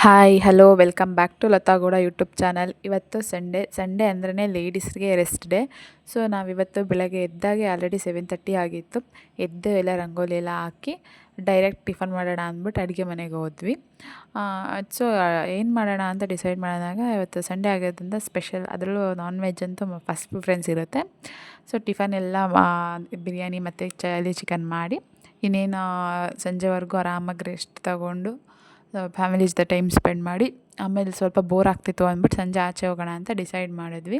Hi hello welcome back to Latha Gowda YouTube channel. ಇವತ್ತು Sunday ಅಂದ್ರೇ ಲೇಡೀಸ್ಗೆ ರೆಸ್ಟ್ ಡೇ. ಸೊ ನಾವಿವತ್ತು ಬೆಳಗ್ಗೆ ಎದ್ದಾಗೆ ಆಲ್ರೆಡಿ 7:30 ಆಗಿತ್ತು. ಎದ್ದು ಎಲ್ಲ ರಂಗೋಲಿ ಎಲ್ಲ ಹಾಕಿ ಡೈರೆಕ್ಟ್ ಟಿಫನ್ ಮಾಡೋಣ ಅಂದ್ಬಿಟ್ಟು ಅಡುಗೆ ಮನೆಗೆ ಹೋದ್ವಿ. ಸೊ ಏನು ಮಾಡೋಣ ಅಂತ ಡಿಸೈಡ್ ಮಾಡಿದಾಗ ಇವತ್ತು ಸಂಡೇ ಆಗೋದ್ರಿಂದ ಸ್ಪೆಷಲ್, ಅದರಲ್ಲೂ ನಾನ್ ವೆಜ್ ಅಂತೂ ಫಸ್ಟ್ ಪ್ರಿಫರೆನ್ಸ್ ಇರುತ್ತೆ. ಸೊ ಟಿಫನ್ ಎಲ್ಲ ಬಿರಿಯಾನಿ ಮತ್ತು ಚಿಲ್ಲಿ ಚಿಕನ್ ಮಾಡಿ ಇನ್ನೇನು ಸಂಜೆವರೆಗೂ ಆರಾಮಾಗಿ ರೆಸ್ಟ್ ತಗೊಂಡು ಫ್ಯಾಮಿಲಿ ಜೊತೆ ಟೈಮ್ ಸ್ಪೆಂಡ್ ಮಾಡಿ ಆಮೇಲೆ ಸ್ವಲ್ಪ ಬೋರ್ ಆಗ್ತಿತ್ತು ಅಂದ್ಬಿಟ್ಟು ಸಂಜೆ ಆಚೆ ಹೋಗೋಣ ಅಂತ ಡಿಸೈಡ್ ಮಾಡಿದ್ವಿ.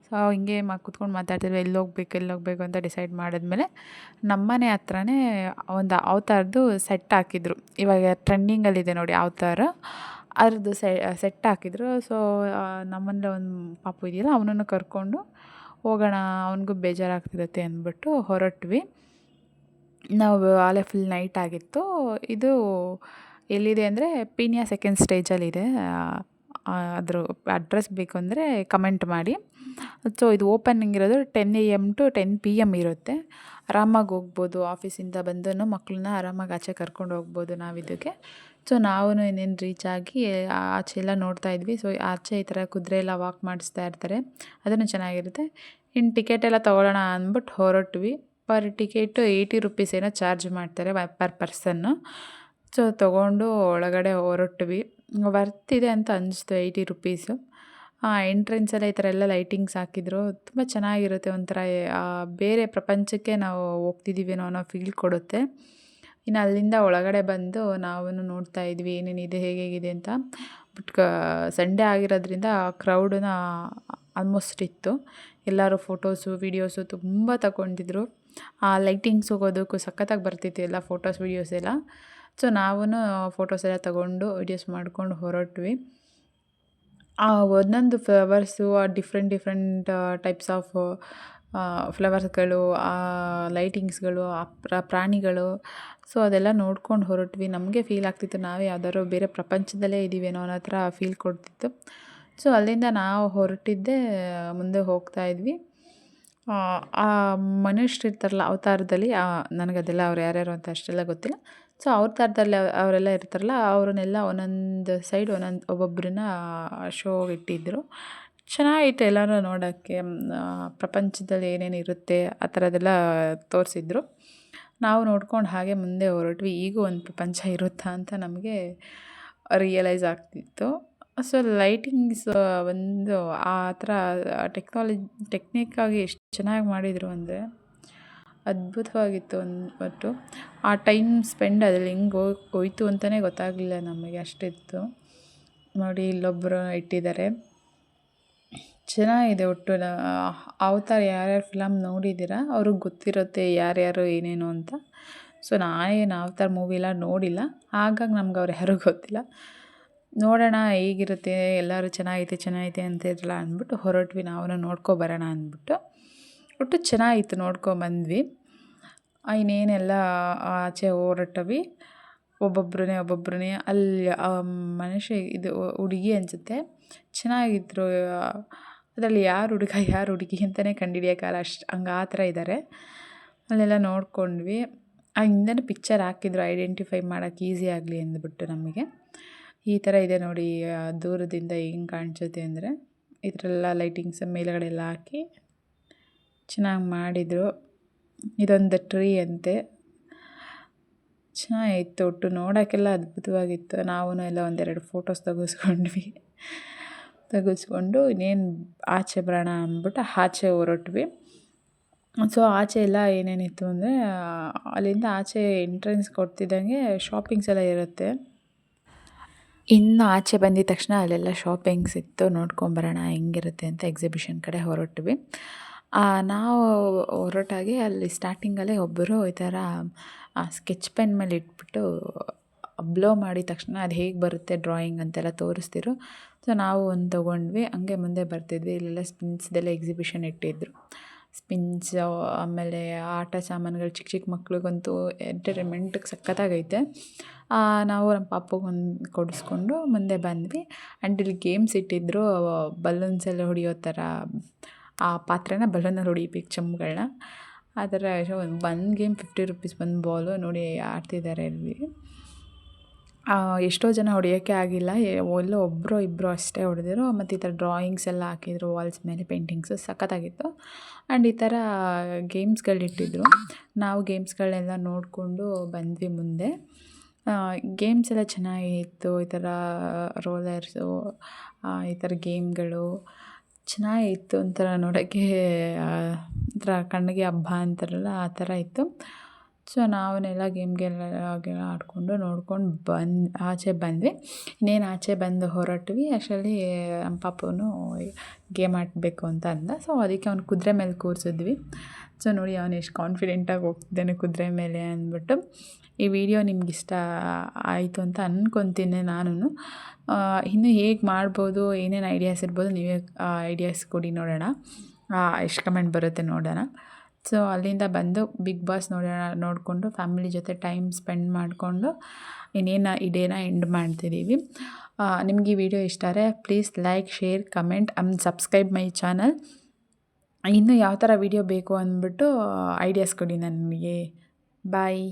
ಸೊ ಹಿಂಗೆ ಕೂತ್ಕೊಂಡು ಮಾತಾಡ್ತಿದ್ವಿ ಎಲ್ಲಿ ಹೋಗ್ಬೇಕು ಅಂತ ಡಿಸೈಡ್ ಮಾಡಿದ್ಮೇಲೆ ನಮ್ಮನೆ ಹತ್ರನೇ ಒಂದು ಅವತಾರದ್ದು ಸೆಟ್ ಹಾಕಿದ್ರು. ಇವಾಗ ಟ್ರೆಂಡಿಂಗಲ್ಲಿದೆ ನೋಡಿ ಅವತಾರ, ಅದ್ರದ್ದು ಸೆಟ್ ಹಾಕಿದ್ರು. ಸೊ ನಮ್ಮನೇಲಿ ಒಂದು ಪಾಪು ಇದೆಯಲ್ಲ, ಅವನನ್ನು ಕರ್ಕೊಂಡು ಹೋಗೋಣ, ಅವನಿಗೂ ಬೇಜಾರಾಗ್ತಿರುತ್ತೆ ಅಂದ್ಬಿಟ್ಟು ಹೊರಟ್ವಿ. ನಾವು ಆಲೇ ಫುಲ್ ನೈಟ್ ಆಗಿತ್ತು. ಇದು ಎಲ್ಲಿದೆ ಅಂದರೆ ಪೀಣ್ಯ ಸೆಕೆಂಡ್ ಸ್ಟೇಜಲ್ಲಿದೆ. ಅದ್ರ ಅಡ್ರೆಸ್ ಬೇಕು ಅಂದರೆ ಕಮೆಂಟ್ ಮಾಡಿ. ಸೊ ಇದು ಓಪನಿಂಗ್ ಇರೋದು 10 AM to 10 PM ಇರುತ್ತೆ. ಆರಾಮಾಗಿ ಹೋಗ್ಬೋದು. ಆಫೀಸಿಂದ ಬಂದು ಮಕ್ಕಳನ್ನ ಆರಾಮಾಗಿ ಆಚೆ ಕರ್ಕೊಂಡು ಹೋಗ್ಬೋದು ನಾವು ಇದಕ್ಕೆ. ಸೊ ನಾವು ಇನ್ನೇನು ರೀಚ್ ಆಗಿ ಆಚೆ ಎಲ್ಲ ನೋಡ್ತಾ ಇದ್ವಿ. ಸೊ ಆಚೆ ಈ ಥರ ಕುದುರೆ ಎಲ್ಲ ವಾಕ್ ಮಾಡಿಸ್ತಾ ಇರ್ತಾರೆ, ಅದನ್ನು ಚೆನ್ನಾಗಿರುತ್ತೆ. ಇನ್ನು ಟಿಕೆಟ್ ಎಲ್ಲ ತೊಗೊಳ್ಳೋಣ ಅಂದ್ಬಿಟ್ಟು ಹೊರಟ್ವಿ. ಪರ್ ಟಿಕೆಟು 80 ರೂಪೀಸ್ ಏನೋ ಚಾರ್ಜ್ ಮಾಡ್ತಾರೆ ಪರ್ ಪರ್ಸನ್ನು. ಸೊ ತೊಗೊಂಡು ಒಳಗಡೆ ಹೊರಟ್ವಿ. ವರ್ತಿದೆ ಅಂತ ಅನ್ನಿಸ್ತು 80 ರೂಪೀಸು. ಎಂಟ್ರೆನ್ಸೆಲ್ಲ ಈ ಥರ ಎಲ್ಲ ಲೈಟಿಂಗ್ಸ್ ಹಾಕಿದ್ರು. ತುಂಬ ಚೆನ್ನಾಗಿರುತ್ತೆ. ಒಂಥರ ಬೇರೆ ಪ್ರಪಂಚಕ್ಕೆ ನಾವು ಹೋಗ್ತಿದ್ದೀವೇನೋ ಅನ್ನೋ ಫೀಲ್ ಕೊಡುತ್ತೆ. ಇನ್ನು ಅಲ್ಲಿಂದ ಒಳಗಡೆ ಬಂದು ನಾವು ನೋಡ್ತಾ ಇದ್ವಿ ಏನೇನಿದೆ ಹೇಗಿದೆ ಅಂತ. ಬಟ್ ಸಂಡೇ ಆಗಿರೋದ್ರಿಂದ ಕ್ರೌಡನ್ನ ಆಲ್ಮೋಸ್ಟ್ ಇತ್ತು. ಎಲ್ಲರೂ ಫೋಟೋಸು ವೀಡಿಯೋಸು ತುಂಬ ತಗೊಂಡಿದ್ರು. ಆ ಲೈಟಿಂಗ್ಸ್ ಹೋಗೋದಕ್ಕೂ ಸಖತ್ತಾಗಿ ಬರ್ತಿತ್ತು ಎಲ್ಲ ಫೋಟೋಸ್ ವೀಡಿಯೋಸ್ ಎಲ್ಲ. ಸೊ ನಾವು ಫೋಟೋಸ್ ಎಲ್ಲ ತಗೊಂಡು ವೀಡಿಯೋಸ್ ಮಾಡ್ಕೊಂಡು ಹೊರಟ್ವಿ. ಒಂದೊಂದು ಫ್ಲವರ್ಸು ಡಿಫ್ರೆಂಟ್ ಟೈಪ್ಸ್ ಆಫ್ ಫ್ಲವರ್ಸ್ಗಳು, ಲೈಟಿಂಗ್ಸ್ಗಳು, ಪ್ರಾಣಿಗಳು, ಸೊ ಅದೆಲ್ಲ ನೋಡ್ಕೊಂಡು ಹೊರಟ್ವಿ. ನಮಗೆ ಫೀಲ್ ಆಗ್ತಿತ್ತು ನಾವೇ ಯಾವ್ದಾದ್ರು ಬೇರೆ ಪ್ರಪಂಚದಲ್ಲೇ ಇದ್ದೀವೇನೋ ಅನ್ನೋ ಥರ ಫೀಲ್ ಕೊಡ್ತಿತ್ತು. ಸೊ ಅಲ್ಲಿಂದ ನಾವು ಹೊರಟಿದ್ದೆ ಮುಂದೆ ಹೋಗ್ತಾ ಇದ್ವಿ. ಆ ಮನುಷ್ಯರು ಇರ್ತಾರಲ್ಲ ಅವತಾರದಲ್ಲಿ, ನನಗದೆಲ್ಲ ಅವ್ರು ಯಾರ್ಯಾರು ಅಂತ ಅಷ್ಟೆಲ್ಲ ಗೊತ್ತಿಲ್ಲ. ಸೊ ಅವ್ರ ಥರದಲ್ಲಿ ಅವರೆಲ್ಲ ಇರ್ತಾರಲ್ಲ, ಅವ್ರನ್ನೆಲ್ಲ ಒಂದೊಂದು ಸೈಡ್ ಒಬ್ಬೊಬ್ಬರನ್ನ ಶೋ ಇಟ್ಟಿದ್ದರು. ಚೆನ್ನಾಗಿತ್ತು ಎಲ್ಲನೂ ನೋಡೋಕ್ಕೆ. ಪ್ರಪಂಚದಲ್ಲಿ ಏನೇನು ಇರುತ್ತೆ ಆ ಥರದ್ದೆಲ್ಲ ತೋರಿಸಿದ್ರು. ನಾವು ನೋಡ್ಕೊಂಡು ಹಾಗೆ ಮುಂದೆ ಹೊರಟ್ವಿ. ಈಗೂ ಒಂದು ಪ್ರಪಂಚ ಇರುತ್ತಾ ಅಂತ ನಮಗೆ ರಿಯಲೈಸ್ ಆಗ್ತಿತ್ತು. ಸೊ ಲೈಟಿಂಗ್ಸ್ ಒಂದು ಆ ಥರ ಟೆಕ್ನಿಕ್ಕಾಗಿ ಎಷ್ಟು ಚೆನ್ನಾಗಿ ಮಾಡಿದರು ಅಂದರೆ ಅದ್ಭುತವಾಗಿತ್ತು. ಒಟ್ಟು ಆ ಟೈಮ್ ಸ್ಪೆಂಡ್ ಅದ್ರಲ್ಲಿ ಹೆಂಗೆ ಹೋಯ್ತು ಅಂತಲೇ ಗೊತ್ತಾಗಲಿಲ್ಲ ನಮಗೆ, ಅಷ್ಟಿತ್ತು. ನೋಡಿ ಇಲ್ಲೊಬ್ಬರು ಇಟ್ಟಿದ್ದಾರೆ, ಚೆನ್ನಾಗಿದೆ. ಒಟ್ಟು ಅವತಾರ ಯಾರ್ಯಾರು ಫಿಲಮ್ ನೋಡಿದ್ದೀರಾ ಅವ್ರಿಗೆ ಗೊತ್ತಿರುತ್ತೆ ಯಾರ್ಯಾರು ಏನೇನು ಅಂತ. ಸೊ ನಾನೇನು ಅವತಾರ ಮೂವಿ ಎಲ್ಲ ನೋಡಿಲ್ಲ, ಹಾಗಾಗಿ ನಮ್ಗೆ ಅವ್ರು ಯಾರೂ ಗೊತ್ತಿಲ್ಲ. ನೋಡೋಣ ಹೇಗಿರುತ್ತೆ, ಎಲ್ಲರೂ ಚೆನ್ನಾಗೈತೆ ಅಂತಿದ್ರಲ್ಲ ಅಂದ್ಬಿಟ್ಟು ಹೊರಟ್ವಿ. ನಾವು ನೋಡ್ಕೊಬರೋಣ ಅಂದ್ಬಿಟ್ಟು. ಒಟ್ಟು ಚೆನ್ನಾಗಿತ್ತು, ನೋಡ್ಕೊಂಬಂದ್ವಿ. ಇನ್ನೇನೆಲ್ಲ ಆಚೆ ಹೊರಟವಿ. ಒಬ್ಬೊಬ್ಬರೇ ಅಲ್ಲಿ ಮನುಷ್ಯ, ಇದು ಹುಡುಗಿ ಅನಿಸುತ್ತೆ, ಚೆನ್ನಾಗಿದ್ರು. ಅದರಲ್ಲಿ ಯಾರು ಹುಡುಗಿ ಅಂತಲೇ ಕಂಡುಹಿಡಿಯೋಕ್ಕಾಗಲ್ಲ, ಹಂಗೆ ಆ ಥರ ಇದ್ದಾರೆ. ಅಲ್ಲೆಲ್ಲ ನೋಡ್ಕೊಂಡ್ವಿ. ಹಿಂದೆನೂ ಪಿಕ್ಚರ್ ಹಾಕಿದ್ರು ಐಡೆಂಟಿಫೈ ಮಾಡೋಕ್ಕೆ ಈಸಿ ಆಗಲಿ ಅಂದ್ಬಿಟ್ಟು ನಮಗೆ. ಈ ಥರ ಇದೆ ನೋಡಿ, ದೂರದಿಂದ ಹೆಂಗೆ ಕಾಣಿಸುತ್ತೆ ಅಂದರೆ ಈ ಥರ ಎಲ್ಲ ಲೈಟಿಂಗ್ಸ್ ಮೇಲುಗಡೆ ಎಲ್ಲ ಹಾಕಿ ಚೆನ್ನಾಗಿ ಮಾಡಿದರು. ಇದೊಂದು ಟ್ರೀ ಅಂತೆ, ಚೆನ್ನಾಗಿತ್ತು. ಒಟ್ಟು ನೋಡೋಕ್ಕೆಲ್ಲ ಅದ್ಭುತವಾಗಿತ್ತು. ನಾವು ಎಲ್ಲ ಒಂದೆರಡು ಫೋಟೋಸ್ ತೆಗೆಸ್ಕೊಂಡು ಇನ್ನೇನು ಆಚೆ ಬರೋಣ ಅಂದ್ಬಿಟ್ಟು ಆಚೆ ಹೊರಟ್ವಿ. ಸೊ ಆಚೆ ಎಲ್ಲ ಏನೇನಿತ್ತು ಅಂದರೆ, ಅಲ್ಲಿಂದ ಆಚೆ ಎಂಟ್ರೆನ್ಸ್ ಕೊಡ್ತಿದ್ದಂಗೆ ಶಾಪಿಂಗ್ಸ್ ಎಲ್ಲ ಇರುತ್ತೆ. ಇನ್ನು ಆಚೆ ಬಂದಿದ ತಕ್ಷಣ ಅಲ್ಲೆಲ್ಲ ಶಾಪಿಂಗ್ಸ್ ಇತ್ತು, ನೋಡ್ಕೊಂಬರೋಣ ಹೆಂಗಿರುತ್ತೆ ಅಂತ ಎಕ್ಸಿಬಿಷನ್ ಕಡೆ ಹೊರಟ್ವಿ. ನಾವು ಹೊರಟಾಗೆ ಅಲ್ಲಿ ಸ್ಟಾರ್ಟಿಂಗಲ್ಲೇ ಒಬ್ಬರು ಈ ಥರ ಸ್ಕೆಚ್ ಪೆನ್ ಮೇಲೆ ಇಟ್ಬಿಟ್ಟು ಬ್ಲೋ ಮಾಡಿದ ತಕ್ಷಣ ಅದು ಹೇಗೆ ಬರುತ್ತೆ ಡ್ರಾಯಿಂಗ್ ಅಂತೆಲ್ಲ ತೋರಿಸ್ತಿರು. ಸೊ ನಾವು ಒಂದು ತೊಗೊಂಡ್ವಿ, ಹಂಗೆ ಮುಂದೆ ಬರ್ತಿದ್ವಿ. ಇಲ್ಲೆಲ್ಲ ಸ್ಪಿನ್ಸ್ದೆಲ್ಲ ಎಕ್ಸಿಬಿಷನ್ ಇಟ್ಟಿದ್ರು. ಸ್ಪಿನ್ಸ್, ಆಮೇಲೆ ಆಟ ಸಾಮಾನುಗಳು, ಚಿಕ್ಕ ಮಕ್ಳಿಗಂತೂ ಎಂಟರ್ಟೈನ್ಮೆಂಟಿಗೆ ಸಖತ್ತಾಗೈತೆ. ನಾವು ನಮ್ಮ ಪಾಪುಗೊಂದು ಕೊಡಿಸ್ಕೊಂಡು ಮುಂದೆ ಬಂದ್ವಿ. ಆ್ಯಂಡ್ ಇಲ್ಲಿ ಗೇಮ್ಸ್ ಇಟ್ಟಿದ್ರು, ಬಲೂನ್ಸ್ ಎಲ್ಲ ಹೊಡಿಯೋ ಥರ. ಆ ಪಾತ್ರೆನ ಬಲೂನಲ್ಲಿ ಹೊಡಿಬೇಕು, ಚಮ್ಗಳನ್ನ. ಆ ಥರ ಒಂದು ಗೇಮ್ 50 ರೂಪೀಸ್, ಒಂದು ಬಾಲು ನೋಡಿ ಆಡ್ತಿದ್ದಾರೆ ಇಲ್ಲಿ. ಎಷ್ಟೋ ಜನ ಹೊಡೆಯೋಕ್ಕೆ ಆಗಿಲ್ಲ, ಎಲ್ಲೋ ಒಬ್ಬರೋ ಇಬ್ಬರು ಅಷ್ಟೇ ಹೊಡೆದಿರು. ಮತ್ತು ಈ ಥರ ಡ್ರಾಯಿಂಗ್ಸ್ ಎಲ್ಲ ಹಾಕಿದ್ರು ವಾಲ್ಸ್ ಮೇಲೆ, ಪೇಂಟಿಂಗ್ಸು ಸಖತ್ತಾಗಿತ್ತು. ಆ್ಯಂಡ್ ಈ ಥರ ಗೇಮ್ಸ್ಗಳಿಟ್ಟಿದ್ರು. ನಾವು ಗೇಮ್ಸ್ಗಳನ್ನೆಲ್ಲ ನೋಡಿಕೊಂಡು ಬಂದ್ವಿ ಮುಂದೆ. ಗೇಮ್ಸ್ ಎಲ್ಲ ಚೆನ್ನಾಗಿತ್ತು. ಈ ಥರ ರೋಲರ್ಸು, ಈ ಥರ ಗೇಮ್ಗಳು ಚೆನ್ನಾಗಿತ್ತು. ಒಂಥರ ನೋಡೋಕ್ಕೆ ಒಂಥರ ಕಣ್ಣಿಗೆ ಹಬ್ಬ ಅಂತಾರಲ್ಲ ಆ ಥರ ಇತ್ತು. ಸೊ ನಾವನ್ನೆಲ್ಲ ಗೇಮ್ಗೆಲ್ಲ ಆಡಿಕೊಂಡು ನೋಡ್ಕೊಂಡು ಆಚೆ ಬಂದ್ವಿ. ಇನ್ನೇನು ಆಚೆ ಬಂದು ಹೊರಟ್ವಿ ಅಷ್ಟರಲ್ಲಿ ನಮ್ಮ ಪಾಪುನು ಗೇಮ್ ಆಡಬೇಕು ಅಂತ ಅಂದ. ಸೊ ಅದಕ್ಕೆ ಅವ್ನು ಕುದುರೆ ಮೇಲೆ ಕೂರಿಸಿದ್ವಿ. ಸೊ ನೋಡಿ ಅವನು ಎಷ್ಟು ಕಾನ್ಫಿಡೆಂಟಾಗಿ ಹೋಗ್ತಿದ್ದಾನೆ ಕುದುರೆ ಮೇಲೆ ಅಂದ್ಬಿಟ್ಟು. ಈ ವಿಡಿಯೋ ನಿಮ್ಗೆ ಇಷ್ಟ ಆಯಿತು ಅಂತ ಅಂದ್ಕೊತೀನಿ ನಾನು. ಇನ್ನು ಹೇಗೆ ಮಾಡ್ಬೋದು, ಏನೇನು ಐಡಿಯಾಸ್ ಇರ್ಬೋದು, ನೀವೇ ಐಡಿಯಾಸ್ ಕೊಡಿ ನೋಡೋಣ. ಎಷ್ಟು ಕಮೆಂಟ್ ಬರುತ್ತೆ ನೋಡೋಣ. ಸೊ ಅಲ್ಲಿಂದ ಬಂದು ಬಿಗ್ ಬಾಸ್ ನೋಡಿಕೊಂಡು ಫ್ಯಾಮಿಲಿ ಜೊತೆ ಟೈಮ್ ಸ್ಪೆಂಡ್ ಮಾಡಿಕೊಂಡು ಇನ್ನೇನು ಈ ಡೇನ ಎಂಡ್ ಮಾಡ್ತಿದ್ದೀವಿ. ನಿಮ್ಗೆ ಈ ವಿಡಿಯೋ ಇಷ್ಟ ಆದರೆ please like, share, comment and subscribe my channel. ಇನ್ನೂ ಯಾವ ಥರ ವಿಡಿಯೋ ಬೇಕು ಅಂದ್ಬಿಟ್ಟು ಐಡಿಯಾಸ್ ಕೊಡಿ ನನಗೆ. ಬಾಯ್.